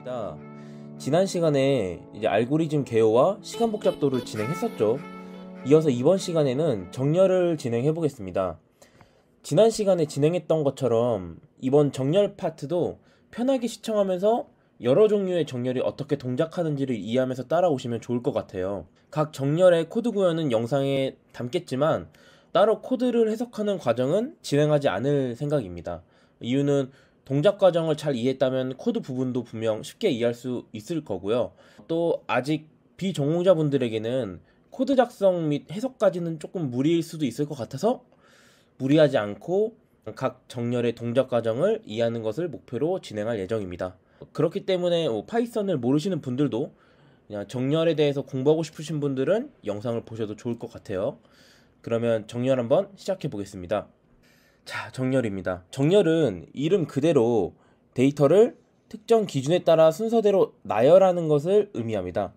입니다. 지난 시간에 이제 알고리즘 개요와 시간 복잡도를 진행했었죠. 이어서 이번 시간에는 정렬을 진행해 보겠습니다. 지난 시간에 진행했던 것처럼 이번 정렬 파트도 편하게 시청하면서 여러 종류의 정렬이 어떻게 동작하는지를 이해하면서 따라오시면 좋을 것 같아요. 각 정렬의 코드 구현은 영상에 담겠지만 따로 코드를 해석하는 과정은 진행하지 않을 생각입니다. 이유는 동작 과정을 잘 이해했다면 코드 부분도 분명 쉽게 이해할 수 있을 거고요. 또 아직 비전공자분들에게는 코드 작성 및 해석까지는 조금 무리일 수도 있을 것 같아서 무리하지 않고 각 정렬의 동작 과정을 이해하는 것을 목표로 진행할 예정입니다. 그렇기 때문에 파이썬을 모르시는 분들도 그냥 정렬에 대해서 공부하고 싶으신 분들은 영상을 보셔도 좋을 것 같아요. 그러면 정렬 한번 시작해 보겠습니다. 자, 정렬입니다. 정렬은 이름 그대로 데이터를 특정 기준에 따라 순서대로 나열하는 것을 의미합니다.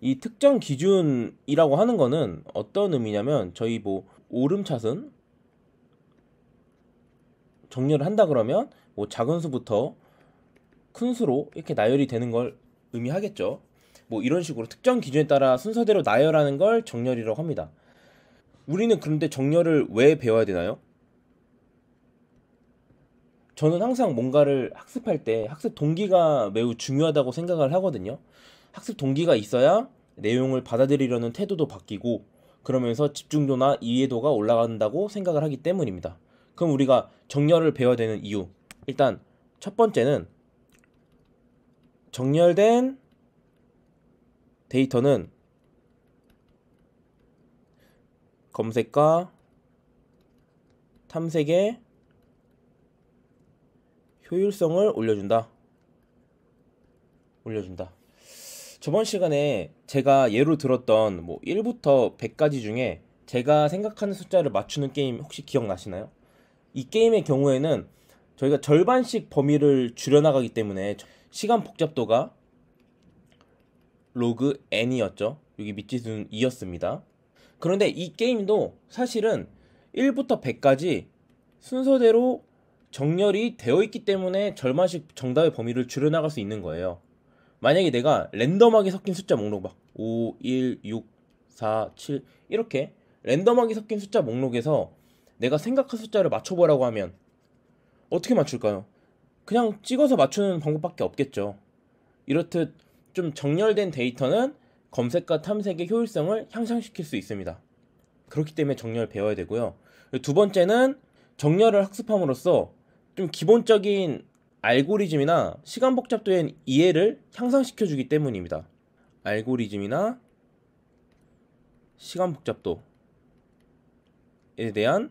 이 특정 기준이라고 하는 거는 어떤 의미냐면 저희 오름차순 정렬을 한다 그러면 작은 수부터 큰 수로 이렇게 나열이 되는 걸 의미하겠죠. 이런 식으로 특정 기준에 따라 순서대로 나열하는 걸 정렬이라고 합니다. 우리는 그런데 정렬을 왜 배워야 되나요? 저는 항상 뭔가를 학습할 때 학습 동기가 매우 중요하다고 생각을 하거든요. 학습 동기가 있어야 내용을 받아들이려는 태도도 바뀌고 그러면서 집중도나 이해도가 올라간다고 생각을 하기 때문입니다. 그럼 우리가 정렬을 배워야 되는 이유, 일단 첫 번째는 정렬된 데이터는 검색과 탐색의 효율성을 올려준다. 저번 시간에 제가 예로 들었던 1부터 100까지 중에 제가 생각하는 숫자를 맞추는 게임 혹시 기억나시나요? 이 게임의 경우에는 저희가 절반씩 범위를 줄여나가기 때문에 시간 복잡도가 로그 n이었죠. 여기 밑지수는 2였습니다. 그런데 이 게임도 사실은 1부터 100까지 순서대로 정렬이 되어 있기 때문에 절반씩 정답의 범위를 줄여나갈 수 있는 거예요. 만약에 내가 랜덤하게 섞인 숫자 목록 5, 1, 6, 4, 7 이렇게 랜덤하게 섞인 숫자 목록에서 내가 생각한 숫자를 맞춰보라고 하면 어떻게 맞출까요? 그냥 찍어서 맞추는 방법밖에 없겠죠. 이렇듯 좀 정렬된 데이터는 검색과 탐색의 효율성을 향상시킬 수 있습니다. 그렇기 때문에 정렬을 배워야 되고요. 두 번째는 정렬을 학습함으로써 좀 기본적인 알고리즘이나 시간 복잡도의 이해를 향상시켜 주기 때문입니다. 알고리즘이나 시간 복잡도에 대한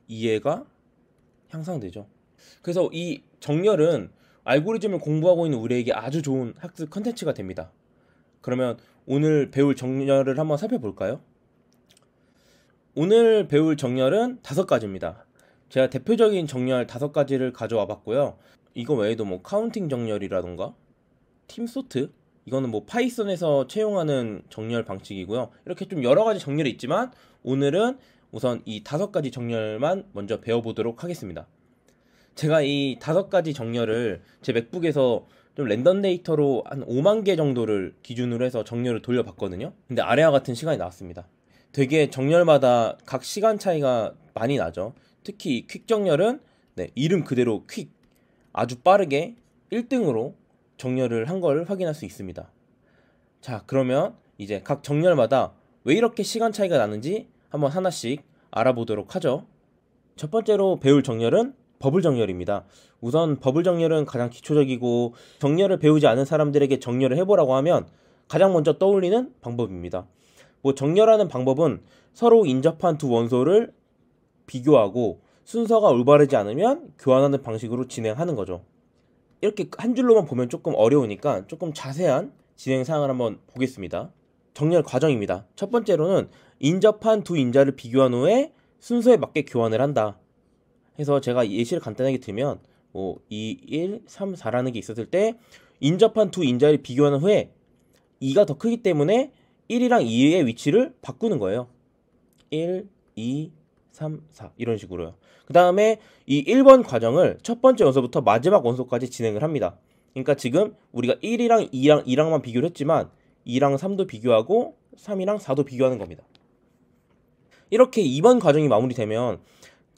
이해가 향상되죠. 그래서 이 정렬은 알고리즘을 공부하고 있는 우리에게 아주 좋은 학습 컨텐츠가 됩니다. 그러면 오늘 배울 정렬을 한번 살펴볼까요? 오늘 배울 정렬은 5가지입니다. 제가 대표적인 정렬 5가지를 가져와 봤고요. 이거 외에도 카운팅 정렬이라던가 팀소트, 이거는 파이썬에서 채용하는 정렬 방식이고요. 이렇게 좀 여러가지 정렬이 있지만 오늘은 우선 이 5가지 정렬만 먼저 배워보도록 하겠습니다. 제가 이 5가지 정렬을 제 맥북에서 좀 랜덤 데이터로 한 5만 개 정도를 기준으로 해서 정렬을 돌려봤거든요. 근데 아래와 같은 시간이 나왔습니다. 되게 정렬마다 각 시간 차이가 많이 나죠. 특히 이 퀵 정렬은 이름 그대로 퀵, 아주 빠르게 1등으로 정렬을 한 걸 확인할 수 있습니다. 자, 그러면 이제 각 정렬마다 왜 이렇게 시간 차이가 나는지 한번 하나씩 알아보도록 하죠. 첫 번째로 배울 정렬은 버블 정렬입니다. 우선 버블 정렬은 가장 기초적이고 정렬을 배우지 않은 사람들에게 정렬을 해보라고 하면 가장 먼저 떠올리는 방법입니다. 정렬하는 방법은 서로 인접한 두 원소를 비교하고 순서가 올바르지 않으면 교환하는 방식으로 진행하는 거죠. 이렇게 한 줄로만 보면 조금 어려우니까 조금 자세한 진행 사항을 한번 보겠습니다. 정렬 과정입니다. 첫 번째로는 인접한 두 인자를 비교한 후에 순서에 맞게 교환을 한다. 해서 제가 예시를 간단하게 들면 2, 1, 3, 4라는 게 있었을 때 인접한 두 인자를 비교한 후에 2가 더 크기 때문에 1이랑 2의 위치를 바꾸는 거예요. 1, 2, 3, 4 이런 식으로요. 그 다음에 이 1번 과정을 첫 번째 원소부터 마지막 원소까지 진행을 합니다. 그러니까 지금 우리가 1이랑 2랑 2랑만 비교를 했지만 2랑 3도 비교하고 3이랑 4도 비교하는 겁니다. 이렇게 2번 과정이 마무리되면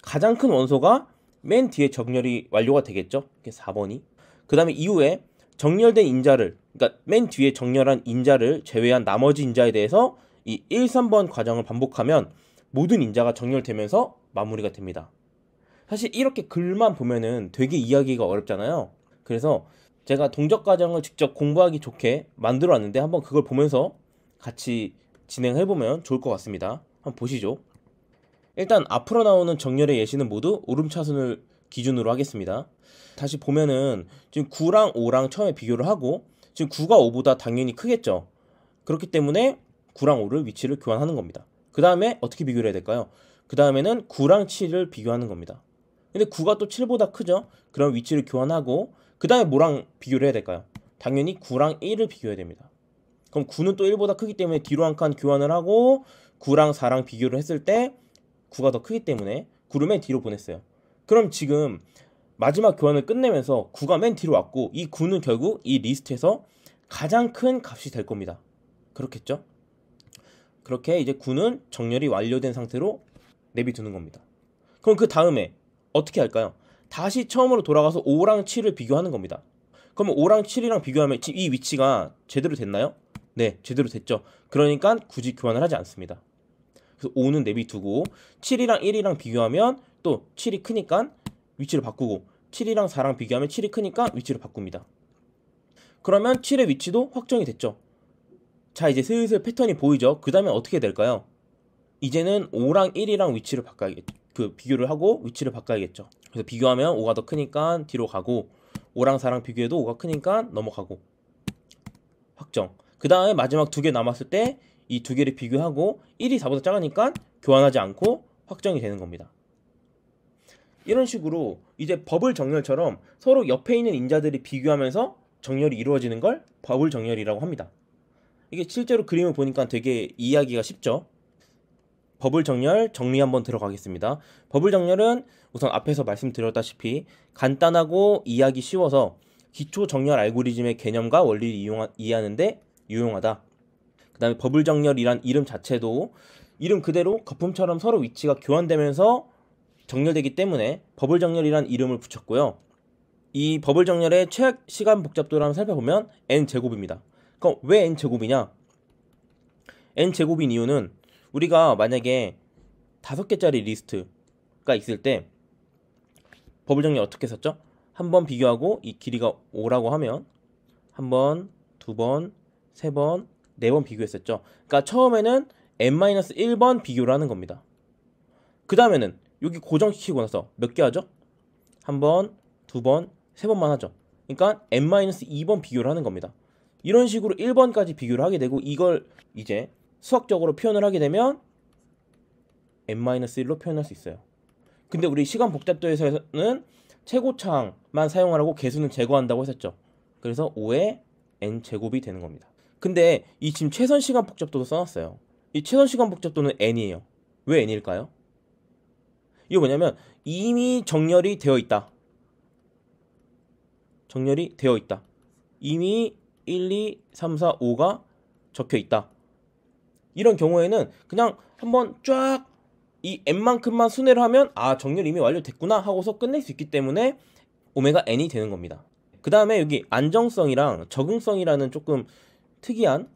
가장 큰 원소가 맨 뒤에 정렬이 완료가 되겠죠. 이게 4번이. 그 다음에 이후에 정렬된 인자를, 그러니까 맨 뒤에 정렬한 인자를 제외한 나머지 인자에 대해서 이 1, 3번 과정을 반복하면 모든 인자가 정렬되면서 마무리가 됩니다. 사실 이렇게 글만 보면은 되게 이해하기가 어렵잖아요. 그래서 제가 동적 과정을 직접 공부하기 좋게 만들어 왔는데 한번 그걸 보면서 같이 진행해보면 좋을 것 같습니다. 한번 보시죠. 일단 앞으로 나오는 정렬의 예시는 모두 오름차순을 기준으로 하겠습니다. 다시 보면은 지금 9랑 5랑 처음에 비교를 하고 지금 9가 5보다 당연히 크겠죠. 그렇기 때문에 9랑 5를 위치를 교환하는 겁니다. 그 다음에 어떻게 비교를 해야 될까요? 그 다음에는 9랑 7을 비교하는 겁니다. 근데 9가 또 7보다 크죠? 그럼 위치를 교환하고 그 다음에 뭐랑 비교를 해야 될까요? 당연히 9랑 1을 비교해야 됩니다. 그럼 9는 또 1보다 크기 때문에 뒤로 한 칸 교환을 하고 9랑 4랑 비교를 했을 때 9가 더 크기 때문에 9를 맨 뒤로 보냈어요. 그럼 지금 마지막 교환을 끝내면서 9가 맨 뒤로 왔고 이 9는 결국 이 리스트에서 가장 큰 값이 될 겁니다. 그렇겠죠? 그렇게 이제 9는 정렬이 완료된 상태로 내비두는 겁니다. 그럼 그 다음에 어떻게 할까요? 다시 처음으로 돌아가서 5랑 7을 비교하는 겁니다. 그러면 5랑 7이랑 비교하면 이 위치가 제대로 됐나요? 네, 제대로 됐죠. 그러니까 굳이 교환을 하지 않습니다. 그래서 5는 내비두고 7이랑 1이랑 비교하면 또 7이 크니까 위치를 바꾸고 7이랑 4랑 비교하면 7이 크니까 위치를 바꿉니다. 그러면 7의 위치도 확정이 됐죠. 자, 이제 슬슬 패턴이 보이죠. 그 다음에 어떻게 될까요? 이제는 5랑 1이랑 위치를 바꿔야겠죠. 비교를 하고 위치를 바꿔야겠죠. 그래서 비교하면 5가 더 크니까 뒤로 가고 5랑 4랑 비교해도 5가 크니까 넘어가고 확정. 그 다음에 마지막 두 개 남았을 때 이 두 개를 비교하고 1이 4보다 작으니까 교환하지 않고 확정이 되는 겁니다. 이런 식으로 이제 버블 정렬처럼 서로 옆에 있는 인자들이 비교하면서 정렬이 이루어지는 걸 버블 정렬이라고 합니다. 이게 실제로 그림을 보니까 되게 이해하기가 쉽죠. 버블 정렬 정리 한번 들어가겠습니다. 버블 정렬은 우선 앞에서 말씀드렸다시피 간단하고 이해하기 쉬워서 기초 정렬 알고리즘의 개념과 원리를 이해하는데 유용하다. 그 다음에 버블 정렬이란 이름 자체도 이름 그대로 거품처럼 서로 위치가 교환되면서 정렬되기 때문에 버블 정렬이란 이름을 붙였고요. 이 버블 정렬의 최악 시간 복잡도를 한번 살펴보면 n제곱입니다. 그럼 왜 n제곱이냐? n제곱인 이유는 우리가 만약에 5개짜리 리스트가 있을 때 버블 정렬 어떻게 썼죠? 한 번 비교하고 이 길이가 5라고 하면 한 번, 두 번, 세 번, 네 번 비교했었죠. 그러니까 처음에는 n-1번 비교를 하는 겁니다. 그 다음에는 여기 고정시키고 나서 몇 개 하죠? 한 번, 두 번, 세 번만 하죠. 그러니까 n-2번 비교를 하는 겁니다. 이런 식으로 1번까지 비교를 하게 되고 이걸 이제 수학적으로 표현을 하게 되면 n-1로 표현할 수 있어요. 근데 우리 시간 복잡도에서는 최고차항만 사용하라고 개수는 제거한다고 했었죠. 그래서 5의 n제곱이 되는 겁니다. 근데 이 지금 최선 시간 복잡도도 써놨어요. 이 최선 시간 복잡도는 n이에요. 왜 n일까요? 이거 뭐냐면 이미 정렬이 되어 있다. 정렬이 되어 있다. 이미 1, 2, 3, 4, 5가 적혀 있다. 이런 경우에는 그냥 한번 쫙 이 n만큼만 순회를 하면 아 정렬 이미 완료됐구나 하고서 끝낼 수 있기 때문에 오메가 n이 되는 겁니다. 그 다음에 여기 안정성이랑 적응성이라는 조금 특이한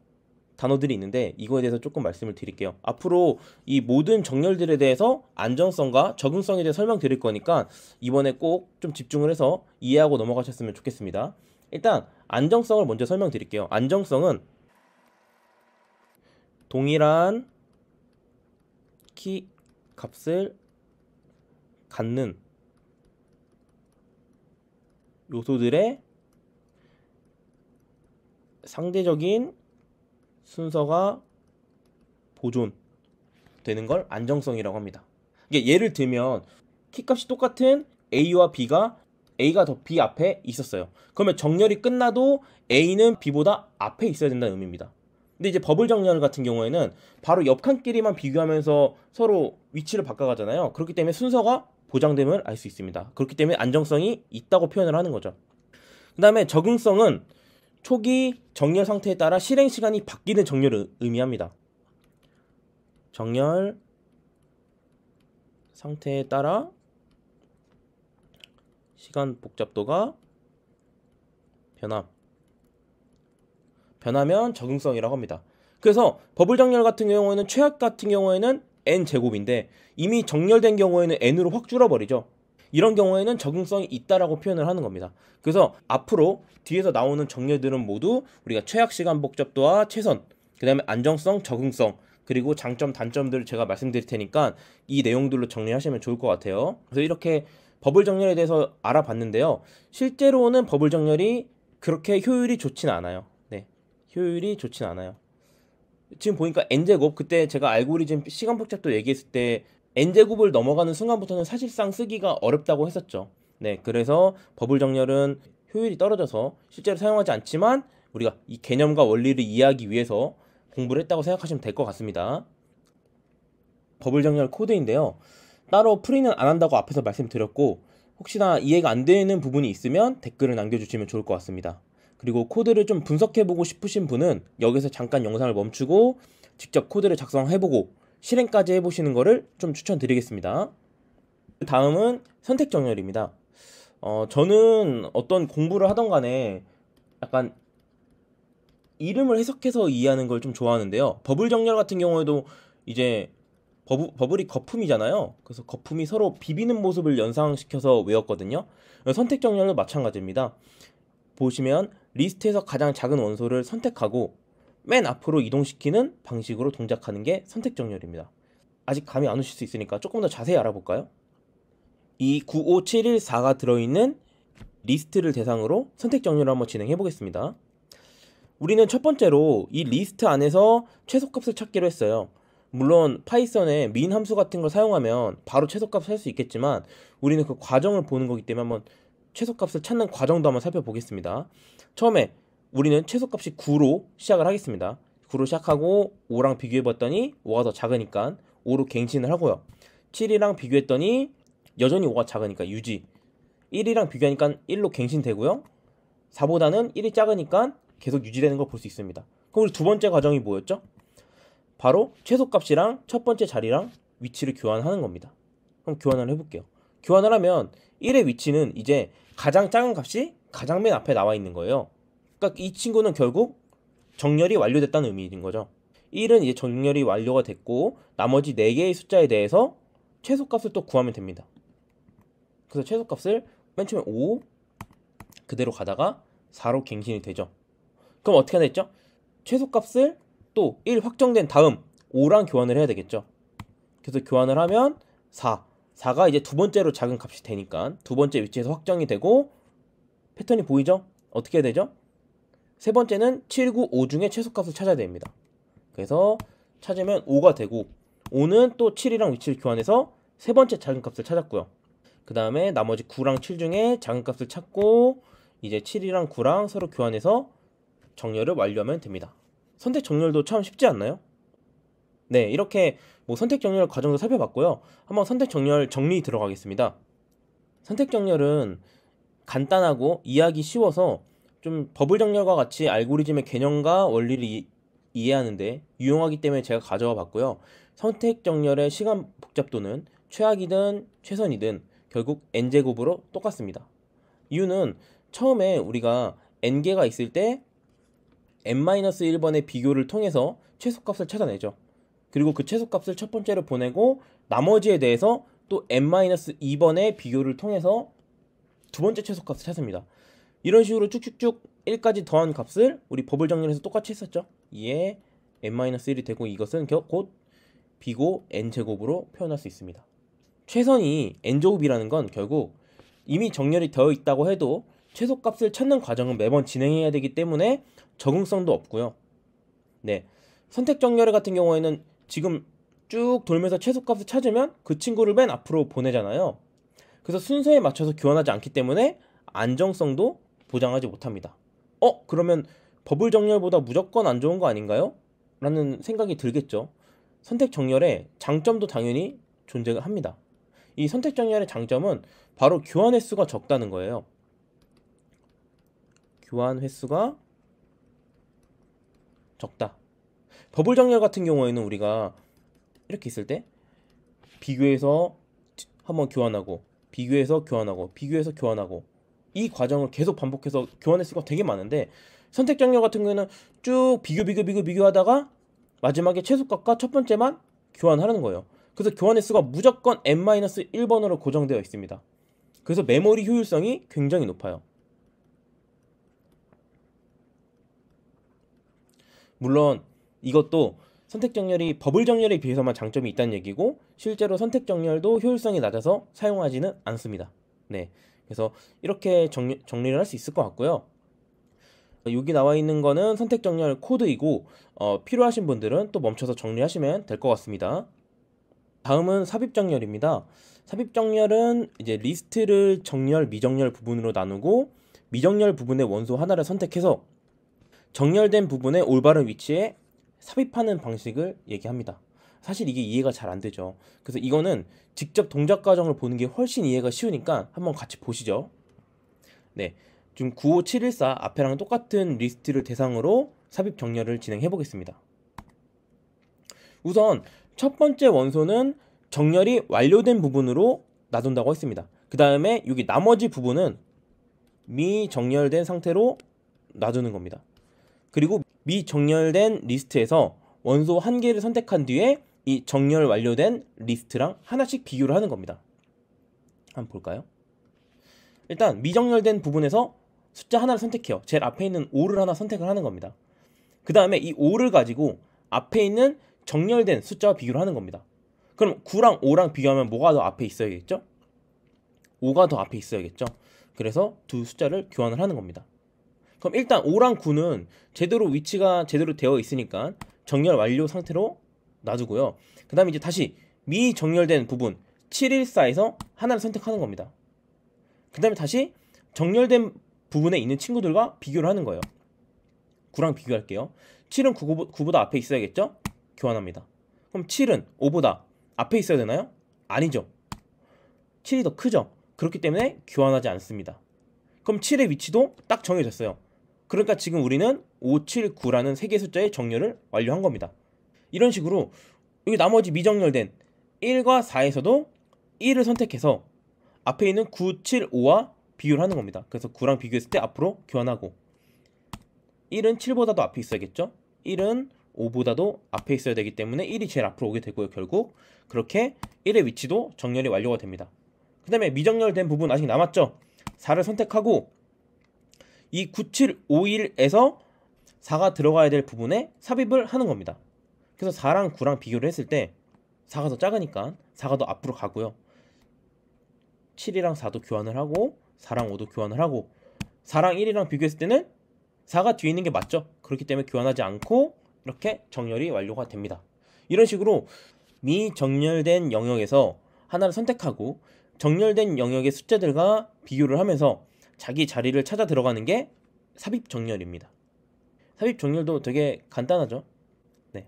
단어들이 있는데 이거에 대해서 조금 말씀을 드릴게요. 앞으로 이 모든 정렬들에 대해서 안정성과 적응성에 대해 설명드릴 거니까 이번에 꼭 좀 집중을 해서 이해하고 넘어가셨으면 좋겠습니다. 일단 안정성을 먼저 설명드릴게요. 안정성은 동일한 키 값을 갖는 요소들의 상대적인 순서가 보존되는 걸 안정성이라고 합니다. 이게 예를 들면 키값이 똑같은 A와 B가 A가 더 B 앞에 있었어요. 그러면 정렬이 끝나도 A는 B보다 앞에 있어야 된다는 의미입니다. 근데 이제 버블 정렬 같은 경우에는 바로 옆 칸끼리만 비교하면서 서로 위치를 바꿔가잖아요. 그렇기 때문에 순서가 보장됨을 알 수 있습니다. 그렇기 때문에 안정성이 있다고 표현을 하는 거죠. 그 다음에 적응성은 초기 정렬 상태에 따라 실행 시간이 바뀌는 정렬을 의미합니다. 정렬 상태에 따라 시간 복잡도가 변하면 적응성이라고 합니다. 그래서 버블 정렬 같은 경우에는 최악 같은 경우에는 n제곱인데 이미 정렬된 경우에는 n으로 확 줄어버리죠. 이런 경우에는 적응성이 있다라고 표현을 하는 겁니다. 그래서 앞으로 뒤에서 나오는 정렬들은 모두 우리가 최악 시간 복잡도와 최선, 그 다음에 안정성, 적응성, 그리고 장점, 단점들을 제가 말씀드릴 테니까 이 내용들로 정리하시면 좋을 것 같아요. 그래서 이렇게 버블 정렬에 대해서 알아봤는데요. 실제로는 버블 정렬이 그렇게 효율이 좋진 않아요. 네, 효율이 좋진 않아요. 지금 보니까 n제곱, 그때 제가 알고리즘 시간 복잡도 얘기했을 때 n제곱을 넘어가는 순간부터는 사실상 쓰기가 어렵다고 했었죠. 네, 그래서 버블 정렬은 효율이 떨어져서 실제로 사용하지 않지만 우리가 이 개념과 원리를 이해하기 위해서 공부를 했다고 생각하시면 될 것 같습니다. 버블 정렬 코드인데요. 따로 풀이는 안 한다고 앞에서 말씀드렸고, 혹시나 이해가 안 되는 부분이 있으면 댓글을 남겨주시면 좋을 것 같습니다. 그리고 코드를 좀 분석해보고 싶으신 분은 여기서 잠깐 영상을 멈추고 직접 코드를 작성해보고 실행까지 해보시는 거를 좀 추천드리겠습니다. 다음은 선택 정렬입니다. 저는 어떤 공부를 하던 간에 약간 이름을 해석해서 이해하는 걸 좀 좋아하는데요. 버블 정렬 같은 경우에도 이제 버블이 거품이잖아요. 그래서 거품이 서로 비비는 모습을 연상시켜서 외웠거든요. 선택 정렬도 마찬가지입니다. 보시면 리스트에서 가장 작은 원소를 선택하고 맨 앞으로 이동시키는 방식으로 동작하는 게 선택 정렬입니다. 아직 감이 안 오실 수 있으니까 조금 더 자세히 알아볼까요? 이 95714가 들어있는 리스트를 대상으로 선택 정렬을 한번 진행해 보겠습니다. 우리는 첫 번째로 이 리스트 안에서 최소값을 찾기로 했어요. 물론 파이썬의 min 함수 같은 걸 사용하면 바로 최소값을 찾을 수 있겠지만 우리는 그 과정을 보는 거기 때문에 한번 최소값을 찾는 과정도 한번 살펴보겠습니다. 처음에 우리는 최소값이 9로 시작을 하겠습니다. 9로 시작하고 5랑 비교해봤더니 5가 더 작으니까 5로 갱신을 하고요. 7이랑 비교했더니 여전히 5가 작으니까 유지. 1이랑 비교하니까 1로 갱신되고요. 4보다는 1이 작으니까 계속 유지되는 걸 볼 수 있습니다. 그럼 우리 두 번째 과정이 뭐였죠? 바로 최소값이랑 첫 번째 자리랑 위치를 교환하는 겁니다. 그럼 교환을 해볼게요. 교환을 하면 1의 위치는 이제 가장 작은 값이 가장 맨 앞에 나와 있는 거예요. 그러니까 이 친구는 결국 정렬이 완료됐다는 의미인 거죠. 1은 이제 정렬이 완료가 됐고 나머지 4개의 숫자에 대해서 최소값을 또 구하면 됩니다. 그래서 최소값을 맨 처음에 5 그대로 가다가 4로 갱신이 되죠. 그럼 어떻게 해야 되죠? 최소값을 또 1 확정된 다음 5랑 교환을 해야 되겠죠. 그래서 교환을 하면 4가 이제 두 번째로 작은 값이 되니까 두 번째 위치에서 확정이 되고 패턴이 보이죠? 어떻게 해야 되죠? 세 번째는 7, 9, 5 중에 최소값을 찾아야 됩니다. 그래서 찾으면 5가 되고 5는 또 7이랑 위치를 교환해서 세 번째 작은 값을 찾았고요. 그 다음에 나머지 9랑 7 중에 작은 값을 찾고 이제 7이랑 9랑 서로 교환해서 정렬을 완료하면 됩니다. 선택 정렬도 참 쉽지 않나요? 네, 이렇게 뭐 선택 정렬 과정도 살펴봤고요. 한번 선택 정렬 정리 들어가겠습니다. 선택 정렬은 간단하고 이해하기 쉬워서 좀 버블 정렬과 같이 알고리즘의 개념과 원리를 이해하는데 유용하기 때문에 제가 가져와 봤고요. 선택 정렬의 시간 복잡도는 최악이든 최선이든 결국 n제곱으로 똑같습니다. 이유는 처음에 우리가 n개가 있을 때 n-1번의 비교를 통해서 최소값을 찾아내죠. 그리고 그 최소값을 첫 번째로 보내고 나머지에 대해서 또 n-2번의 비교를 통해서 두 번째 최소값을 찾습니다. 이런 식으로 쭉쭉쭉 1까지 더한 값을 우리 버블 정렬에서 똑같이 했었죠. 이에 n-1이 되고 이것은 곧 b고 n제곱으로 표현할 수 있습니다. 최선이 n제곱이라는 건 결국 이미 정렬이 되어 있다고 해도 최소값을 찾는 과정은 매번 진행해야 되기 때문에 적응성도 없고요. 네, 선택 정렬 같은 경우에는 지금 쭉 돌면서 최소값을 찾으면 그 친구를 맨 앞으로 보내잖아요. 그래서 순서에 맞춰서 교환하지 않기 때문에 안정성도 보장하지 못합니다. 그러면 버블 정렬보다 무조건 안 좋은 거 아닌가요? 라는 생각이 들겠죠. 선택 정렬의 장점도 당연히 존재합니다. 이 선택 정렬의 장점은 바로 교환 횟수가 적다는 거예요. 교환 횟수가 적다. 더블 정렬 같은 경우에는 우리가 이렇게 있을 때 비교해서 한번 교환하고 비교해서 교환하고 비교해서 교환하고 이 과정을 계속 반복해서 교환 횟수가 되게 많은데, 선택 정렬 같은 경우에는 쭉 비교하다가 마지막에 최소값과 첫 번째만 교환하는 거예요. 그래서 교환 횟수가 무조건 n-1번으로 고정되어 있습니다. 그래서 메모리 효율성이 굉장히 높아요. 물론 이것도 선택 정렬이 버블 정렬에 비해서만 장점이 있다는 얘기고, 실제로 선택 정렬도 효율성이 낮아서 사용하지는 않습니다. 네, 그래서 이렇게 정리를 할 수 있을 것 같고요. 여기 나와 있는 거는 선택 정렬 코드이고, 필요하신 분들은 또 멈춰서 정리하시면 될 것 같습니다. 다음은 삽입 정렬입니다. 삽입 정렬은 이제 리스트를 정렬, 미정렬 부분으로 나누고, 미정렬 부분의 원소 하나를 선택해서 정렬된 부분의 올바른 위치에 삽입하는 방식을 얘기합니다. 사실 이게 이해가 잘 안 되죠. 그래서 이거는 직접 동작 과정을 보는 게 훨씬 이해가 쉬우니까 한번 같이 보시죠. 네, 지금 95714 앞에랑 똑같은 리스트를 대상으로 삽입 정렬을 진행해 보겠습니다. 우선 첫 번째 원소는 정렬이 완료된 부분으로 놔둔다고 했습니다. 그 다음에 여기 나머지 부분은 미정렬된 상태로 놔두는 겁니다. 그리고 미정렬된 리스트에서 원소 한 개를 선택한 뒤에 이 정렬 완료된 리스트랑 하나씩 비교를 하는 겁니다. 한번 볼까요? 일단 미정렬된 부분에서 숫자 하나를 선택해요. 제일 앞에 있는 5를 하나 선택을 하는 겁니다. 그 다음에 이 5를 가지고 앞에 있는 정렬된 숫자와 비교를 하는 겁니다. 그럼 9랑 5랑 비교하면 뭐가 더 앞에 있어야겠죠? 5가 더 앞에 있어야겠죠? 그래서 두 숫자를 교환을 하는 겁니다. 그럼 일단 5랑 9는 제대로 위치가 제대로 되어 있으니까 정렬 완료 상태로 놔두고요. 그 다음에 이제 다시 미정렬된 부분 714에서 하나를 선택하는 겁니다. 그 다음에 다시 정렬된 부분에 있는 친구들과 비교를 하는 거예요. 9랑 비교할게요. 7은 9보다 앞에 있어야겠죠? 교환합니다. 그럼 7은 5보다 앞에 있어야 되나요? 아니죠. 7이 더 크죠? 그렇기 때문에 교환하지 않습니다. 그럼 7의 위치도 딱 정해졌어요. 그러니까 지금 우리는 5, 7, 9라는 세 개의 숫자의 정렬을 완료한 겁니다. 이런 식으로 여기 나머지 미정렬된 1과 4에서도 1을 선택해서 앞에 있는 9, 7, 5와 비교를 하는 겁니다. 그래서 9랑 비교했을 때 앞으로 교환하고, 1은 7보다도 앞에 있어야겠죠? 1은 5보다도 앞에 있어야 되기 때문에 1이 제일 앞으로 오게 되고요. 결국 그렇게 1의 위치도 정렬이 완료가 됩니다. 그 다음에 미정렬된 부분 아직 남았죠? 4를 선택하고 이 9751에서 4가 들어가야 될 부분에 삽입을 하는 겁니다. 그래서 4랑 9랑 비교를 했을 때 4가 더 작으니까 4가 더 앞으로 가고요. 7이랑 4도 교환을 하고 4랑 5도 교환을 하고, 4랑 1이랑 비교했을 때는 4가 뒤에 있는 게 맞죠? 그렇기 때문에 교환하지 않고 이렇게 정렬이 완료가 됩니다. 이런 식으로 미정렬된 영역에서 하나를 선택하고 정렬된 영역의 숫자들과 비교를 하면서 자기 자리를 찾아 들어가는 게 삽입 정렬입니다. 삽입 정렬도 되게 간단하죠? 네.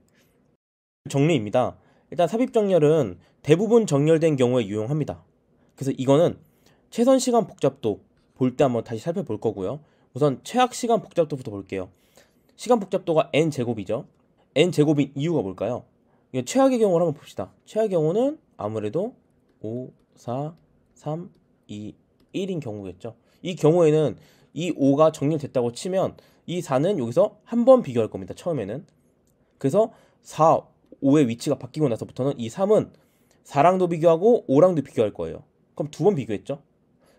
정리입니다. 일단 삽입 정렬은 대부분 정렬된 경우에 유용합니다. 그래서 이거는 최선 시간 복잡도 볼 때 한번 다시 살펴볼 거고요. 우선 최악 시간 복잡도부터 볼게요. 시간 복잡도가 n제곱이죠. n제곱인 이유가 뭘까요? 이거 최악의 경우를 한번 봅시다. 최악의 경우는 아무래도 5, 4, 3, 2, 1인 경우겠죠. 이 경우에는 이 5가 정렬됐다고 치면 이 4는 여기서 한 번 비교할 겁니다. 처음에는. 그래서 4, 5의 위치가 바뀌고 나서부터는 이 3은 4랑도 비교하고 5랑도 비교할 거예요. 그럼 두 번 비교했죠.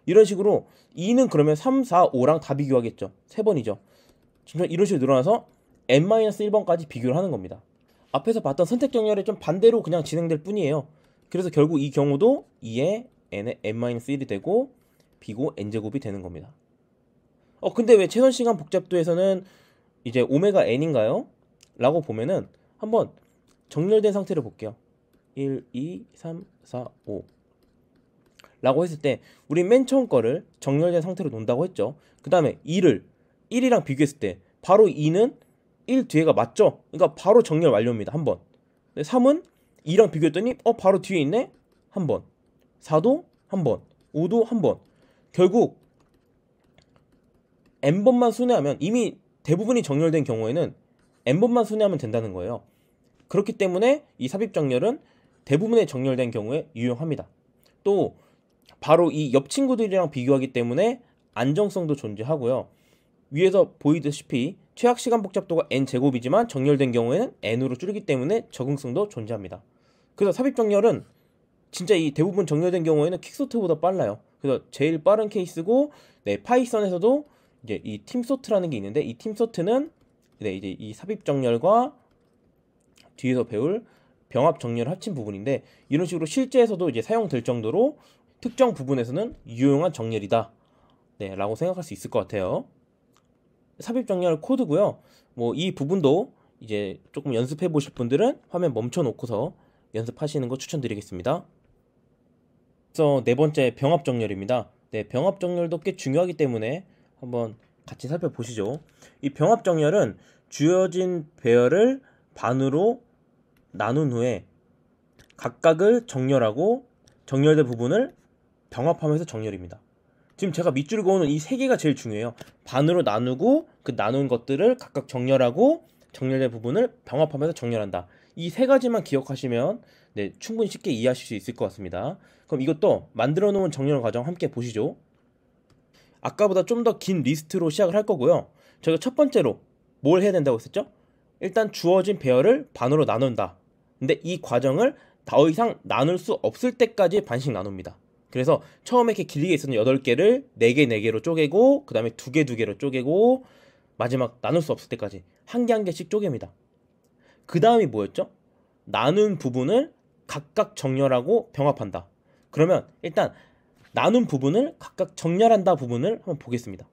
이런 식으로 2는 그러면 3, 4, 5랑 다 비교하겠죠. 3번이죠. 이런 식으로 늘어나서 n-1번까지 비교를 하는 겁니다. 앞에서 봤던 선택 정렬에 좀 반대로 그냥 진행될 뿐이에요. 그래서 결국 이 경우도 2에 n에 n-1이 되고 b고 n제곱이 되는 겁니다. 근데 왜 최선 시간 복잡도에서는 이제 오메가 n인가요? 라고 보면은 한번 정렬된 상태를 볼게요. 1, 2, 3, 4, 5 라고 했을 때 우리 맨 처음 거를 정렬된 상태로 놓는다고 했죠. 그 다음에 2를 1이랑 비교했을 때 바로 2는 1 뒤에가 맞죠? 그러니까 바로 정렬 완료입니다. 한 번. 3은 2랑 비교했더니 바로 뒤에 있네? 한 번. 4도 한 번. 5도 한 번. 결국 n번만 순회하면, 이미 대부분이 정렬된 경우에는 n번만 순회하면 된다는 거예요. 그렇기 때문에 이 삽입정렬은 대부분의 정렬된 경우에 유용합니다. 또 바로 이 옆 친구들이랑 비교하기 때문에 안정성도 존재하고요. 위에서 보이듯이 최악 시간 복잡도가 n제곱이지만 정렬된 경우에는 n으로 줄이기 때문에 적응성도 존재합니다. 그래서 삽입정렬은 진짜 이 대부분 정렬된 경우에는 퀵소트보다 빨라요. 그래서 제일 빠른 케이스고, 네, 파이썬에서도 이제 이 팀소트라는 게 있는데, 이 팀소트는 네, 이제 이 삽입정렬과 뒤에서 배울 병합정렬을 합친 부분인데, 이런 식으로 실제에서도 이제 사용될 정도로 특정 부분에서는 유용한 정렬이다, 네, 라고 생각할 수 있을 것 같아요. 삽입정렬 코드고요. 뭐 이 부분도 이제 조금 연습해 보실 분들은 화면 멈춰 놓고서 연습하시는 거 추천드리겠습니다. 그래서 네 번째, 병합정렬입니다. 네, 병합정렬도 꽤 중요하기 때문에 한번 같이 살펴보시죠. 이 병합정렬은 주어진 배열을 반으로 나눈 후에 각각을 정렬하고 정렬된 부분을 병합하면서 정렬입니다. 지금 제가 밑줄 그어놓은 이 세 개가 제일 중요해요. 반으로 나누고 그 나눈 것들을 각각 정렬하고 정렬된 부분을 병합하면서 정렬한다. 이 세 가지만 기억하시면 네, 충분히 쉽게 이해하실 수 있을 것 같습니다. 그럼 이것도 만들어 놓은 정렬 과정 함께 보시죠. 아까보다 좀 더 긴 리스트로 시작을 할 거고요. 저희가 첫 번째로 뭘 해야 된다고 했었죠? 일단 주어진 배열을 반으로 나눈다. 근데 이 과정을 더 이상 나눌 수 없을 때까지 반씩 나눕니다. 그래서 처음에 이렇게 길게 있었던 8개를 4개, 4개로 쪼개고, 그 다음에 2개, 2개로 쪼개고, 마지막 나눌 수 없을 때까지 한 개 한 개씩 쪼갭니다. 그 다음이 뭐였죠? 나눈 부분을 각각 정렬하고 병합한다. 그러면 일단 나눈 부분을 각각 정렬한다 부분을 한번 보겠습니다.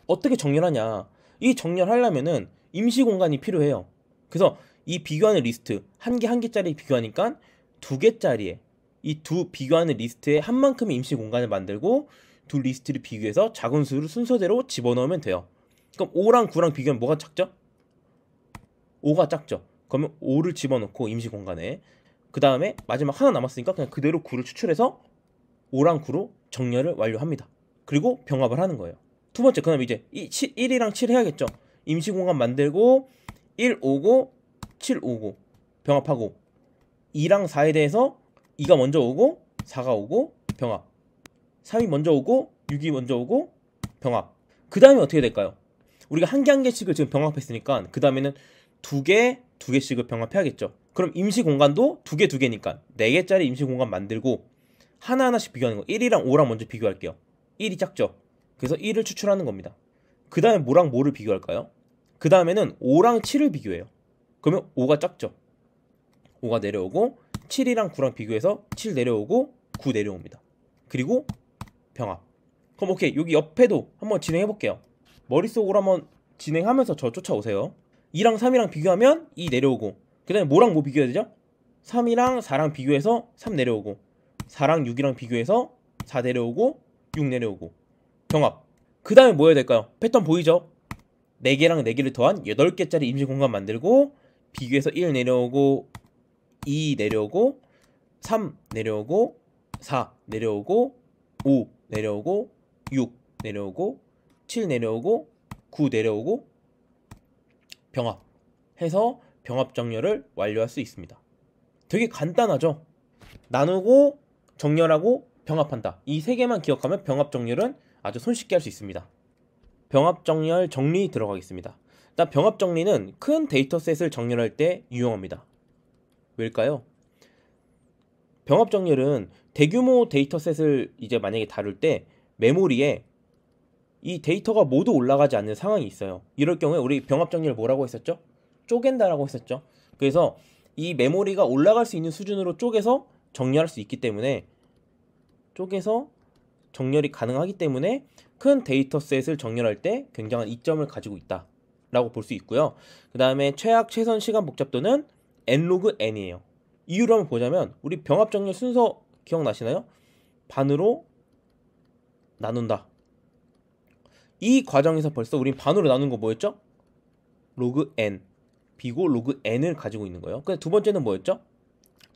어떻게 정렬하냐? 이 정렬하려면은 임시 공간이 필요해요. 그래서 이 비교하는 리스트 한 개 한 개짜리 비교하니까 2개짜리에 이 두 비교하는 리스트에 한 만큼의 임시 공간을 만들고 두 리스트를 비교해서 작은 수를 순서대로 집어넣으면 돼요. 그럼 5랑 9랑 비교하면 뭐가 작죠? 5가 작죠. 그러면 5를 집어넣고 임시 공간에, 그 다음에 마지막 하나 남았으니까 그냥 그대로 9를 추출해서 5랑 9로 정렬을 완료합니다. 그리고 병합을 하는 거예요. 두 번째, 그다음에 이제 1이랑 7 해야겠죠. 임시 공간 만들고 1 오고 7 오고 병합하고, 2랑 4에 대해서 2가 먼저 오고 4가 오고 병합, 3이 먼저 오고 6이 먼저 오고 병합. 그 다음에 어떻게 될까요? 우리가 한 개 한 개씩을 지금 병합했으니까 그 다음에는 2개, 2개씩을 병합해야겠죠. 그럼 임시 공간도 2개, 2개니까 4개짜리 임시 공간 만들고 하나하나씩 비교하는 거. 1이랑 5랑 먼저 비교할게요. 1이 작죠. 그래서 1을 추출하는 겁니다. 그 다음에 뭐랑 뭐를 비교할까요? 그 다음에는 5랑 7을 비교해요. 그러면 5가 작죠. 5가 내려오고 7이랑 9랑 비교해서 7 내려오고 9 내려옵니다. 그리고 병합. 그럼 오케이, 여기 옆에도 한번 진행해 볼게요. 머릿속으로 한번 진행하면서 저 쫓아오세요. 2랑 3이랑 비교하면 2 내려오고, 그 다음에 뭐랑 뭐 비교해야 되죠? 3이랑 4랑 비교해서 3 내려오고, 4랑 6이랑 비교해서 4 내려오고 6 내려오고 병합. 그 다음에 뭐 해야 될까요? 패턴 보이죠? 4개랑 4개를 더한 8개짜리 임시 공간 만들고 비교해서 1 내려오고 2 내려오고 3 내려오고 4 내려오고 5 내려오고 6 내려오고 7 내려오고 9 내려오고 병합 해서 병합 정렬을 완료할 수 있습니다. 되게 간단하죠? 나누고 정렬하고 병합한다. 이 세 개만 기억하면 병합 정렬은 아주 손쉽게 할 수 있습니다. 병합 정렬 정리 들어가겠습니다. 일단 병합 정리는 큰 데이터셋을 정렬할 때 유용합니다. 왜일까요? 병합 정렬은 대규모 데이터셋을 이제 만약에 다룰 때 메모리에 이 데이터가 모두 올라가지 않는 상황이 있어요. 이럴 경우에 우리 병합 정렬 뭐라고 했었죠? 쪼갠다라고 했었죠. 그래서 이 메모리가 올라갈 수 있는 수준으로 쪼개서 정렬할 수 있기 때문에, 쪼개서 정렬이 가능하기 때문에 큰 데이터셋을 정렬할 때 굉장한 이점을 가지고 있다 라고 볼 수 있고요. 그 다음에 최악 최선 시간 복잡도는 nlog n이에요. 이유를 한번 보자면, 우리 병합 정렬 순서 기억나시나요? 반으로 나눈다. 이 과정에서 벌써 우린 반으로 나눈 거 뭐였죠? log n, 비고 log n을 가지고 있는 거예요. 근데 두 번째는 뭐였죠?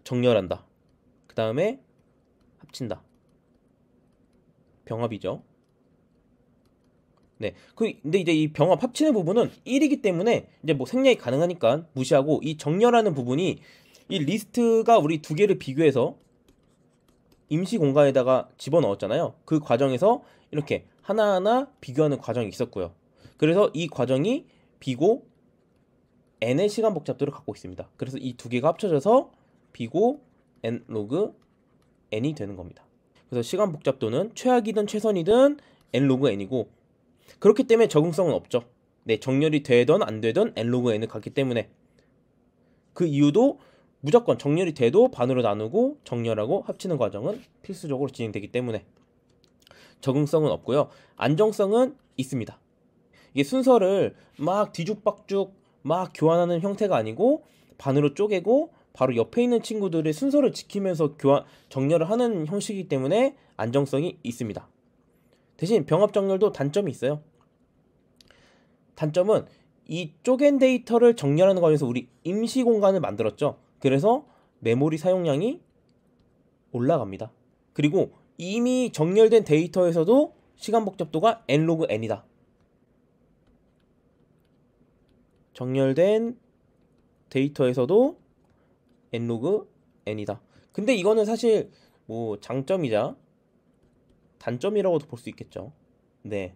정렬한다. 그 다음에 합친다. 병합이죠. 네. 근데 이제 이 병합 합치는 부분은 1이기 때문에 이제 뭐 생략이 가능하니까 무시하고, 이 정렬하는 부분이 이 리스트가 우리 두 개를 비교해서 임시 공간에다가 집어넣었잖아요. 그 과정에서 이렇게 하나하나 비교하는 과정이 있었고요. 그래서 이 과정이 비고 n의 시간 복잡도를 갖고 있습니다. 그래서 이 두 개가 합쳐져서 비고 n 로그 n이 되는 겁니다. 그래서 시간 복잡도는 최악이든 최선이든 n 로그 n이고, 그렇기 때문에 적응성은 없죠. 네, 정렬이 되든 안 되든 n 로그 n을 갖기 때문에. 그 이유도 무조건 정렬이 돼도 반으로 나누고 정렬하고 합치는 과정은 필수적으로 진행되기 때문에 적응성은 없고요. 안정성은 있습니다. 이게 순서를 막 뒤죽박죽 막 교환하는 형태가 아니고 반으로 쪼개고 바로 옆에 있는 친구들의 순서를 지키면서 정렬을 하는 형식이기 때문에 안정성이 있습니다. 대신 병합 정렬도 단점이 있어요. 단점은 이 쪼갠 데이터를 정렬하는 과정에서 우리 임시 공간을 만들었죠. 그래서 메모리 사용량이 올라갑니다. 그리고 이미 정렬된 데이터에서도 시간 복잡도가 n 로그 n이다. 정렬된 데이터에서도 n 로그 n이다. 근데 이거는 사실 뭐 장점이자 단점이라고도 볼 수 있겠죠. 네.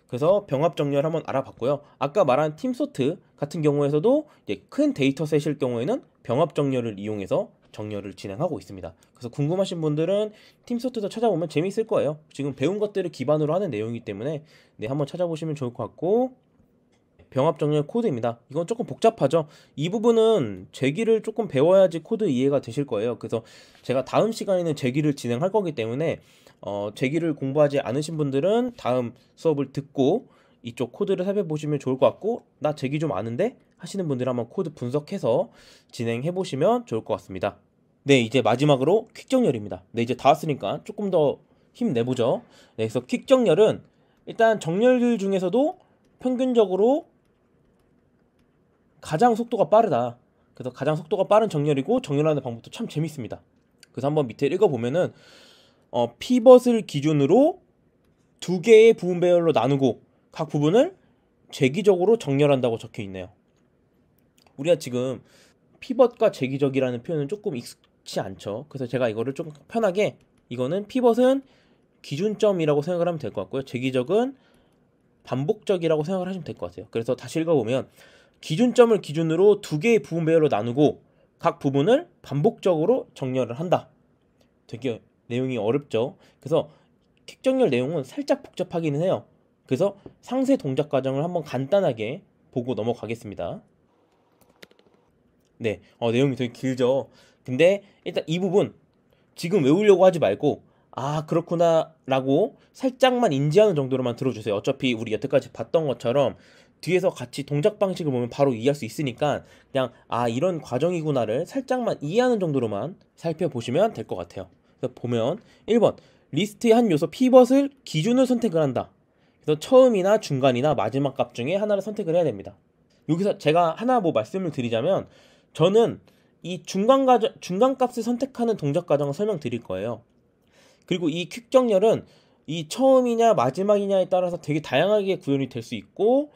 그래서 병합 정렬 한번 알아봤고요. 아까 말한 팀소트 같은 경우에서도 이제 큰 데이터셋일 경우에는 병합 정렬을 이용해서 정렬을 진행하고 있습니다. 그래서 궁금하신 분들은 팀소트도 찾아보면 재미있을 거예요. 지금 배운 것들을 기반으로 하는 내용이기 때문에 네, 한번 찾아보시면 좋을 것 같고, 병합 정렬 코드입니다. 이건 조금 복잡하죠. 이 부분은 제기를 조금 배워야지 코드 이해가 되실 거예요. 그래서 제가 다음 시간에는 제기를 진행할 거기 때문에 제기를 공부하지 않으신 분들은 다음 수업을 듣고 이쪽 코드를 살펴보시면 좋을 것 같고, 나 제기 좀 아는데 하시는 분들 한번 코드 분석해서 진행해 보시면 좋을 것 같습니다. 네, 이제 마지막으로 퀵 정렬입니다. 네, 이제 다 왔으니까 조금 더 힘내보죠. 네, 그래서 퀵 정렬은 일단 정렬들 중에서도 평균적으로 가장 속도가 빠르다. 그래서 가장 속도가 빠른 정렬이고, 정렬하는 방법도 참 재밌습니다. 그래서 한번 밑에 읽어보면은 피벗을 기준으로 두 개의 부분 배열로 나누고 각 부분을 재기적으로 정렬한다고 적혀 있네요. 우리가 지금 피벗과 재기적이라는 표현은 조금 익숙치 않죠. 그래서 제가 이거를 좀 편하게, 이거는 피벗은 기준점이라고 생각을 하면 될 것 같고요. 재기적은 반복적이라고 생각을 하시면 될 것 같아요. 그래서 다시 읽어보면 기준점을 기준으로 두 개의 부분 배열로 나누고 각 부분을 반복적으로 정렬을 한다. 되게 내용이 어렵죠. 그래서 퀵 정렬 내용은 살짝 복잡하기는 해요. 그래서 상세 동작 과정을 한번 간단하게 보고 넘어가겠습니다. 네, 내용이 되게 길죠. 근데 일단 이 부분 지금 외우려고 하지 말고, 아 그렇구나 라고 살짝만 인지하는 정도로만 들어주세요. 어차피 우리 여태까지 봤던 것처럼 뒤에서 같이 동작 방식을 보면 바로 이해할 수 있으니까 그냥 아 이런 과정이구나를 살짝만 이해하는 정도로만 살펴보시면 될 것 같아요. 그래서 보면 1번 리스트의 한 요소 피벗을 기준으로 선택을 한다. 그래서 처음이나 중간이나 마지막 값 중에 하나를 선택을 해야 됩니다. 여기서 제가 하나 뭐 말씀을 드리자면, 저는 이 중간 값을 선택하는 동작 과정을 설명드릴 거예요. 그리고 이 퀵 정렬은 이 처음이냐 마지막이냐에 따라서 되게 다양하게 구현이 될 수 있고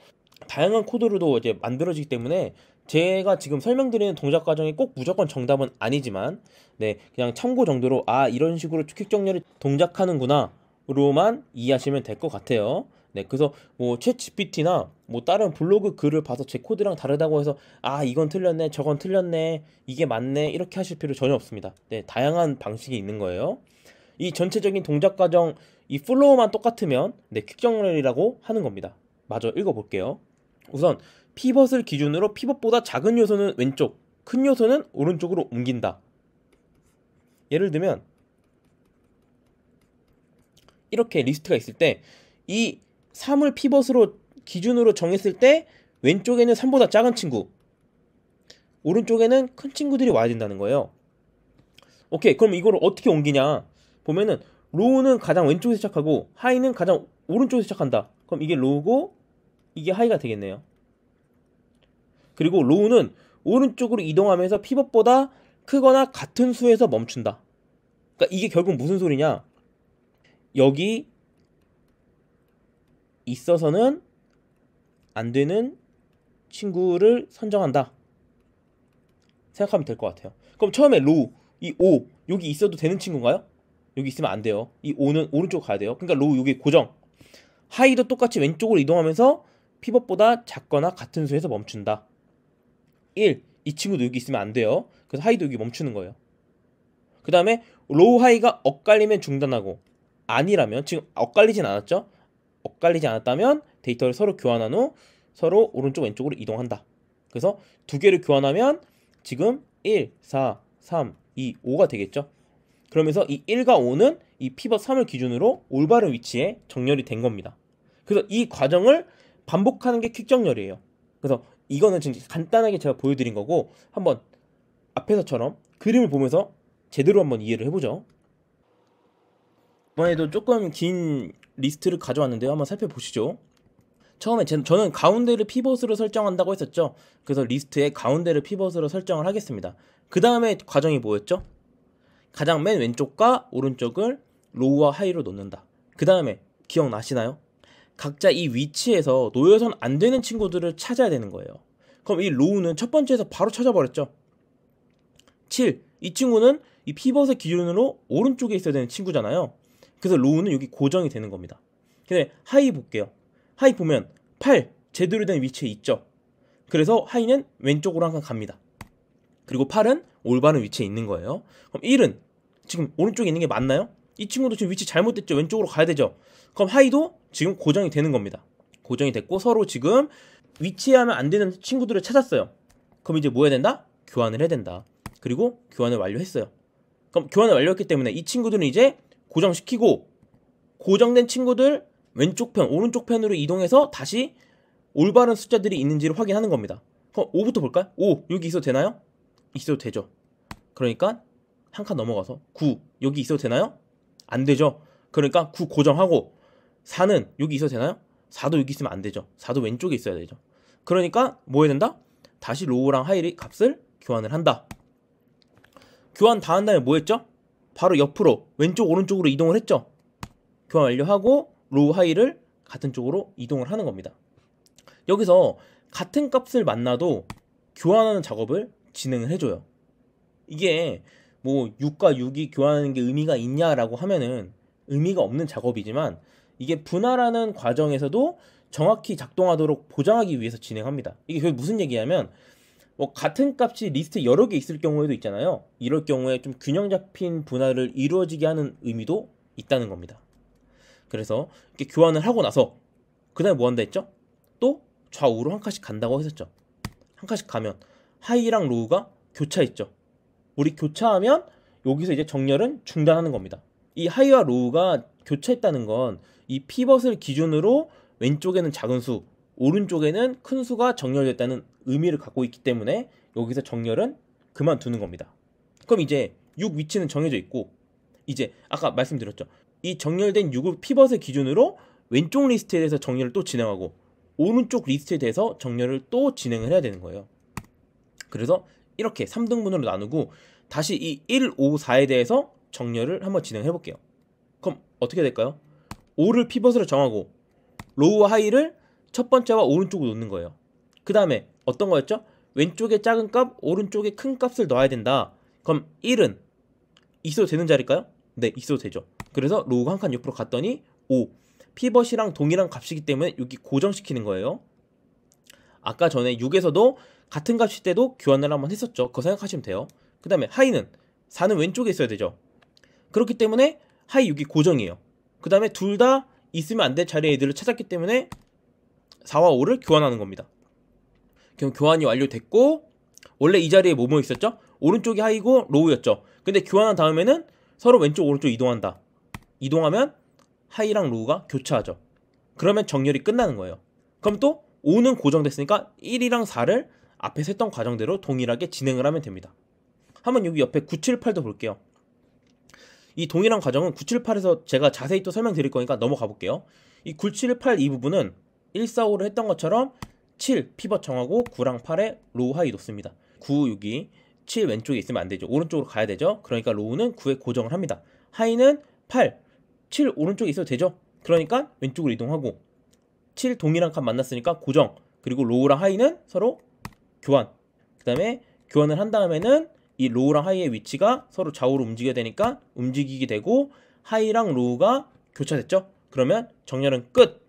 다양한 코드로도 이제 만들어지기 때문에 제가 지금 설명드리는 동작 과정이 꼭 무조건 정답은 아니지만, 네 그냥 참고 정도로 아 이런 식으로 퀵 정렬을 동작하는구나 로만 이해하시면 될 것 같아요. 네, 그래서 뭐 챗 GPT나 뭐 다른 블로그 글을 봐서 제 코드랑 다르다고 해서 아 이건 틀렸네 저건 틀렸네 이게 맞네 이렇게 하실 필요 전혀 없습니다. 네, 다양한 방식이 있는 거예요. 이 전체적인 동작 과정 이 플로우만 똑같으면 네, 퀵 정렬이라고 하는 겁니다. 마저 읽어볼게요. 우선 피벗을 기준으로 피벗보다 작은 요소는 왼쪽, 큰 요소는 오른쪽으로 옮긴다. 예를 들면 이렇게 리스트가 있을 때 이 3을 피벗으로 기준으로 정했을 때 왼쪽에는 3보다 작은 친구, 오른쪽에는 큰 친구들이 와야 된다는 거예요. 오케이, 그럼 이거를 어떻게 옮기냐 보면은 로우는 가장 왼쪽에서 시작하고 하이는 가장 오른쪽에서 시작한다. 그럼 이게 로우고 이게 하이가 되겠네요. 그리고 로우는 오른쪽으로 이동하면서 피벗보다 크거나 같은 수에서 멈춘다. 그러니까 이게 결국 무슨 소리냐, 여기 있어서는 안 되는 친구를 선정한다 생각하면 될 것 같아요. 그럼 처음에 로우 이 5 여기 있어도 되는 친구인가요? 여기 있으면 안 돼요. 이 5는 오른쪽 가야 돼요. 그러니까 로우 여기 고정. 하이도 똑같이 왼쪽으로 이동하면서 피벗보다 작거나 같은 수에서 멈춘다. 1. 이 친구도 여기 있으면 안 돼요. 그래서 하이도 여기 멈추는 거예요. 그 다음에 로우 하이가 엇갈리면 중단하고, 아니라면, 지금 엇갈리진 않았죠? 엇갈리지 않았다면 데이터를 서로 교환한 후 서로 오른쪽 왼쪽으로 이동한다. 그래서 두 개를 교환하면 지금 1, 4, 3, 2, 5가 되겠죠. 그러면서 이 1과 5는 이 피벗 3을 기준으로 올바른 위치에 정렬이 된 겁니다. 그래서 이 과정을 반복하는 게 퀵 정렬이에요. 그래서 이거는 지금 간단하게 제가 보여드린 거고, 한번 앞에서처럼 그림을 보면서 제대로 한번 이해를 해보죠. 이번에도 조금 긴 리스트를 가져왔는데요. 한번 살펴보시죠. 처음에 저는 가운데를 피벗으로 설정한다고 했었죠. 그래서 리스트에 가운데를 피벗으로 설정을 하겠습니다. 그 다음에 과정이 뭐였죠? 가장 맨 왼쪽과 오른쪽을 로우와 하이로 놓는다. 그 다음에 기억나시나요? 각자 이 위치에서 놓여선 안 되는 친구들을 찾아야 되는 거예요. 그럼 이 로우는 첫 번째에서 바로 찾아버렸죠. 7. 이 친구는 이 피벗의 기준으로 오른쪽에 있어야 되는 친구잖아요. 그래서 로우는 여기 고정이 되는 겁니다. 근데 하이 볼게요. 하이 보면 8 제대로 된 위치에 있죠. 그래서 하이는 왼쪽으로 항상 갑니다. 그리고 8은 올바른 위치에 있는 거예요. 그럼 1은 지금 오른쪽에 있는 게 맞나요? 이 친구도 지금 위치 잘못됐죠. 왼쪽으로 가야 되죠. 그럼 하이도 지금 고정이 되는 겁니다. 고정이 됐고 서로 지금 위치하면 안 되는 친구들을 찾았어요. 그럼 이제 뭐 해야 된다? 교환을 해야 된다. 그리고 교환을 완료했어요. 그럼 교환을 완료했기 때문에 이 친구들은 이제 고정시키고, 고정된 친구들 왼쪽 편, 오른쪽 편으로 이동해서 다시 올바른 숫자들이 있는지를 확인하는 겁니다. 그럼 5부터 볼까요? 5 여기 있어도 되나요? 있어도 되죠. 그러니까 한 칸 넘어가서 9 여기 있어도 되나요? 안 되죠. 그러니까 9 고정하고, 4는 여기 있어도 되나요? 4도 여기 있으면 안 되죠. 4도 왼쪽에 있어야 되죠. 그러니까 뭐 해야 된다? 다시 로우랑 하이 값을 교환을 한다. 교환 다 한 다음에 뭐 했죠? 바로 옆으로 왼쪽 오른쪽으로 이동을 했죠. 교환 완료하고 로우 하이를 같은 쪽으로 이동을 하는 겁니다. 여기서 같은 값을 만나도 교환하는 작업을 진행을 해줘요. 이게 뭐 6과 6이 교환하는 게 의미가 있냐라고 하면은 의미가 없는 작업이지만, 이게 분할하는 과정에서도 정확히 작동하도록 보장하기 위해서 진행합니다. 이게 결국 무슨 얘기냐면, 뭐 같은 값이 리스트에 여러 개 있을 경우에도 있잖아요. 이럴 경우에 좀 균형 잡힌 분할을 이루어지게 하는 의미도 있다는 겁니다. 그래서 이렇게 교환을 하고 나서 그 다음에 뭐 한다 했죠? 또 좌우로 한 칸씩 간다고 했었죠. 한 칸씩 가면 하이랑 로우가 교차했죠. 우리 교차하면 여기서 이제 정렬은 중단하는 겁니다. 이 하이와 로우가 교차했다는 건 이 피벗을 기준으로 왼쪽에는 작은 수, 오른쪽에는 큰 수가 정렬됐다는 의미를 갖고 있기 때문에 여기서 정렬은 그만두는 겁니다. 그럼 이제 6 위치는 정해져 있고, 이제 아까 말씀드렸죠. 이 정렬된 6을 피벗의 기준으로 왼쪽 리스트에 대해서 정렬을 또 진행하고, 오른쪽 리스트에 대해서 정렬을 또 진행을 해야 되는 거예요. 그래서 이렇게 3등분으로 나누고 다시 이 1, 5, 4에 대해서 정렬을 한번 진행해 볼게요. 그럼 어떻게 될까요? 5를 피벗으로 정하고 로우와 하이를 첫 번째와 오른쪽으로 놓는 거예요. 그 다음에 어떤 거였죠? 왼쪽에 작은 값, 오른쪽에 큰 값을 넣어야 된다. 그럼 1은 있어도 되는 자리일까요? 네, 있어도 되죠. 그래서 로우가 한 칸 옆으로 갔더니 5 피벗이랑 동일한 값이기 때문에 여기 고정시키는 거예요. 아까 전에 6에서도 같은 값일 때도 교환을 한번 했었죠. 그거 생각하시면 돼요. 그 다음에 하이는 4는 왼쪽에 있어야 되죠. 그렇기 때문에 하이 6이 고정이에요. 그 다음에 둘 다 있으면 안 될 자리의 애들을 찾았기 때문에 4와 5를 교환하는 겁니다. 그럼 교환이 완료됐고, 원래 이 자리에 뭐뭐 있었죠? 오른쪽이 하이고 로우였죠. 근데 교환한 다음에는 서로 왼쪽 오른쪽 이동한다. 이동하면 하이랑 로우가 교차하죠. 그러면 정렬이 끝나는 거예요. 그럼 또 5는 고정됐으니까 1이랑 4를 앞에서 했던 과정대로 동일하게 진행을 하면 됩니다. 한번 여기 옆에 9, 7, 8도 볼게요. 이 동일한 과정은 9, 7, 8에서 제가 자세히 또 설명드릴 거니까 넘어가 볼게요. 이 9, 7, 8 이 부분은 1, 4, 5를 했던 것처럼 7 피벗 정하고 9랑 8에 로우 하이 놓습니다. 9 여기 7 왼쪽에 있으면 안 되죠. 오른쪽으로 가야 되죠. 그러니까 로우는 9에 고정을 합니다. 하이는 8 7 오른쪽에 있어도 되죠. 그러니까 왼쪽으로 이동하고 7 동일한 값 만났으니까 고정, 그리고 로우랑 하이는 서로 교환. 그 다음에 교환을 한 다음에는 이 로우랑 하이의 위치가 서로 좌우로 움직여야 되니까 움직이게 되고 하이랑 로우가 교차됐죠? 그러면 정렬은 끝!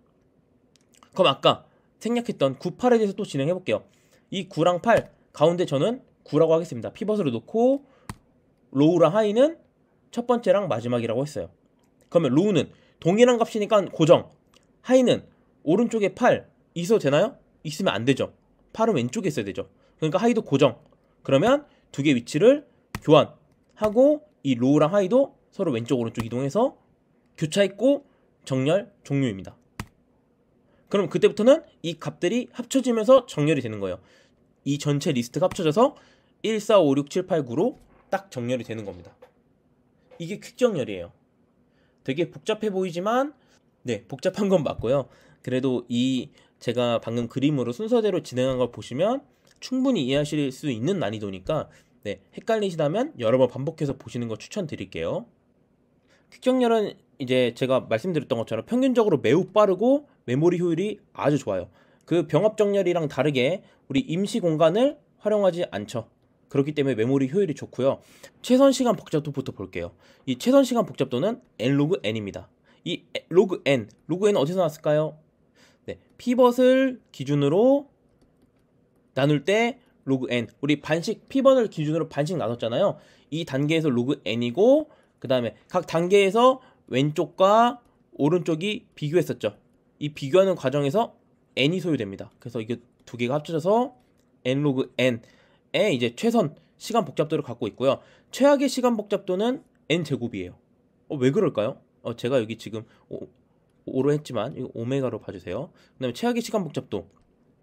그럼 아까 생략했던 9, 8에 대해서 또 진행해 볼게요. 이 9랑 8 가운데 저는 9라고 하겠습니다. 피벗으로 놓고 로우랑 하이는 첫 번째랑 마지막이라고 했어요. 그러면 로우는 동일한 값이니까 고정, 하이는 오른쪽에 8 있어도 되나요? 있으면 안 되죠. 8은 왼쪽에 있어야 되죠. 그러니까 하이도 고정. 그러면 두 개 위치를 교환하고 이 로우랑 하이도 서로 왼쪽 오른쪽 이동해서 교차했고 정렬 종료입니다. 그럼 그때부터는 이 값들이 합쳐지면서 정렬이 되는 거예요. 이 전체 리스트가 합쳐져서 1, 4, 5, 6, 7, 8, 9로 딱 정렬이 되는 겁니다. 이게 퀵 정렬이에요. 되게 복잡해 보이지만 네, 복잡한 건 맞고요. 그래도 이 제가 방금 그림으로 순서대로 진행한 걸 보시면 충분히 이해하실 수 있는 난이도니까 네, 헷갈리시다면 여러 번 반복해서 보시는 거 추천드릴게요. 퀵 정렬은 이제 제가 말씀드렸던 것처럼 평균적으로 매우 빠르고 메모리 효율이 아주 좋아요. 그 병합 정렬이랑 다르게 우리 임시 공간을 활용하지 않죠. 그렇기 때문에 메모리 효율이 좋고요. 최선 시간 복잡도부터 볼게요. 이 최선 시간 복잡도는 n 로그 n입니다. 이 로그 n 어디서 나왔을까요? 네, 피벗을 기준으로 나눌 때 로그 n, 우리 반씩 피벗을 기준으로 반씩 나눴잖아요. 이 단계에서 로그 n이고 그 다음에 각 단계에서 왼쪽과 오른쪽이 비교했었죠. 이 비교하는 과정에서 n이 소요됩니다. 그래서 이게 두 개가 합쳐져서 n 로그 n의 이제 최선 시간 복잡도를 갖고 있고요. 최악의 시간 복잡도는 n 제곱이에요. 왜 그럴까요? 제가 여기 지금 5로 했지만 이거 오메가로 봐주세요. 그 다음에 최악의 시간 복잡도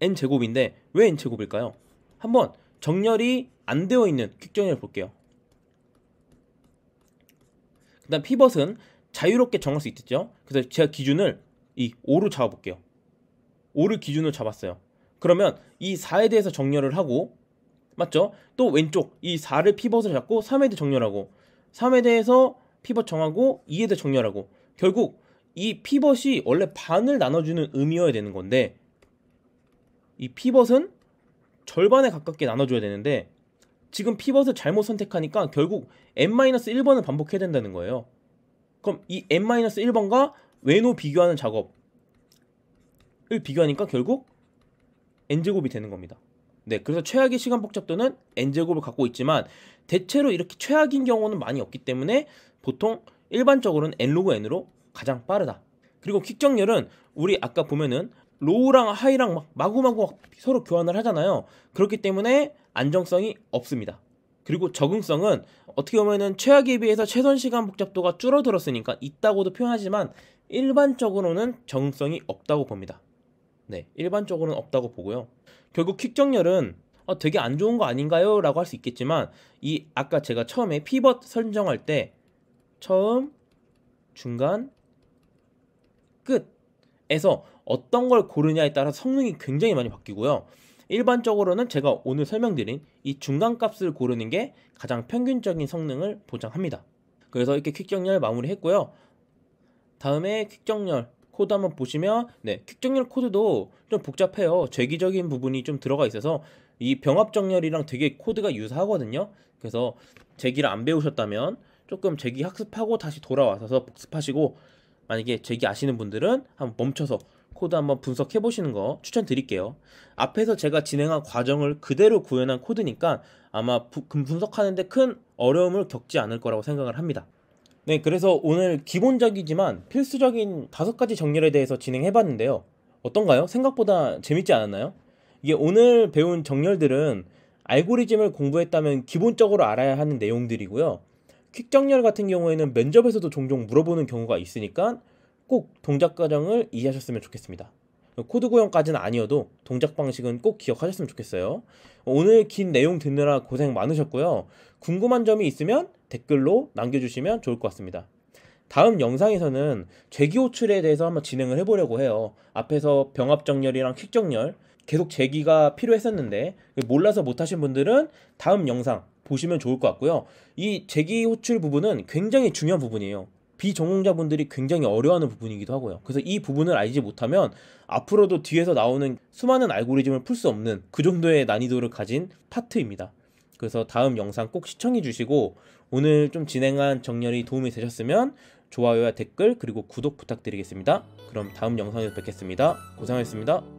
n 제곱인데 왜 n 제곱일까요? 한번 정렬이 안 되어 있는 퀵 정렬을 볼게요. 그 다음 피벗은 자유롭게 정할 수 있겠죠. 그래서 제가 기준을 이 5로 잡아볼게요. 5를 기준으로 잡았어요. 그러면 이 4에 대해서 정렬을 하고 맞죠? 또 왼쪽 이 4를 피벗을 잡고 3에 대해 정렬하고 3에 대해서 피벗 정하고 2에 대해 정렬하고 결국 이 피벗이 원래 반을 나눠주는 의미여야 되는 건데 이 피벗은 절반에 가깝게 나눠줘야 되는데 지금 피벗을 잘못 선택하니까 결국 n-1번을 반복해야 된다는 거예요. 그럼 이 n-1번과 왼호 비교하는 작업을 비교하니까 결국 n제곱이 되는 겁니다. 네, 그래서 최악의 시간 복잡도는 n제곱을 갖고 있지만 대체로 이렇게 최악인 경우는 많이 없기 때문에 보통 일반적으로는 n로그 n으로 가장 빠르다. 그리고 퀵 정렬은 우리 아까 보면은 로우랑 하이랑 막 마구마구 서로 교환을 하잖아요. 그렇기 때문에 안정성이 없습니다. 그리고 적응성은 어떻게 보면은 최악에 비해서 최선 시간 복잡도가 줄어들었으니까 있다고도 표현하지만 일반적으로는 적응성이 없다고 봅니다. 네, 일반적으로는 없다고 보고요. 결국 퀵 정렬은 되게 안 좋은 거 아닌가요? 라고 할 수 있겠지만 이 아까 제가 처음에 피벗 설정할 때 처음, 중간, 끝에서 어떤 걸 고르냐에 따라 성능이 굉장히 많이 바뀌고요. 일반적으로는 제가 오늘 설명드린 이 중간값을 고르는 게 가장 평균적인 성능을 보장합니다. 그래서 이렇게 퀵 정렬 마무리했고요. 다음에 퀵 정렬 코드 한번 보시면 네, 퀵 정렬 코드도 좀 복잡해요. 죄기적인 부분이 좀 들어가 있어서 이 병합 정렬이랑 되게 코드가 유사하거든요. 그래서 재기를 안 배우셨다면 조금 재기 학습하고 다시 돌아와서 복습하시고 만약에 재기 아시는 분들은 한번 멈춰서 코드 한번 분석해 보시는 거 추천드릴게요. 앞에서 제가 진행한 과정을 그대로 구현한 코드니까 아마 분석하는데 큰 어려움을 겪지 않을 거라고 생각을 합니다. 네, 그래서 오늘 기본적이지만 필수적인 5가지 정렬에 대해서 진행해 봤는데요. 어떤가요? 생각보다 재밌지 않았나요? 이게 오늘 배운 정렬들은 알고리즘을 공부했다면 기본적으로 알아야 하는 내용들이고요. 퀵 정렬 같은 경우에는 면접에서도 종종 물어보는 경우가 있으니까 꼭 동작 과정을 이해하셨으면 좋겠습니다. 코드 구현까지는 아니어도 동작 방식은 꼭 기억하셨으면 좋겠어요. 오늘 긴 내용 듣느라 고생 많으셨고요. 궁금한 점이 있으면 댓글로 남겨주시면 좋을 것 같습니다. 다음 영상에서는 재기 호출에 대해서 한번 진행을 해보려고 해요. 앞에서 병합 정렬이랑 퀵 정렬 계속 재기가 필요했었는데 몰라서 못하신 분들은 다음 영상 보시면 좋을 것 같고요. 이 재기 호출 부분은 굉장히 중요한 부분이에요. 비전공자분들이 굉장히 어려워하는 부분이기도 하고요. 그래서 이 부분을 알지 못하면 앞으로도 뒤에서 나오는 수많은 알고리즘을 풀 수 없는 그 정도의 난이도를 가진 파트입니다. 그래서 다음 영상 꼭 시청해 주시고 오늘 좀 진행한 정렬이 도움이 되셨으면 좋아요와 댓글 그리고 구독 부탁드리겠습니다. 그럼 다음 영상에서 뵙겠습니다. 고생하셨습니다.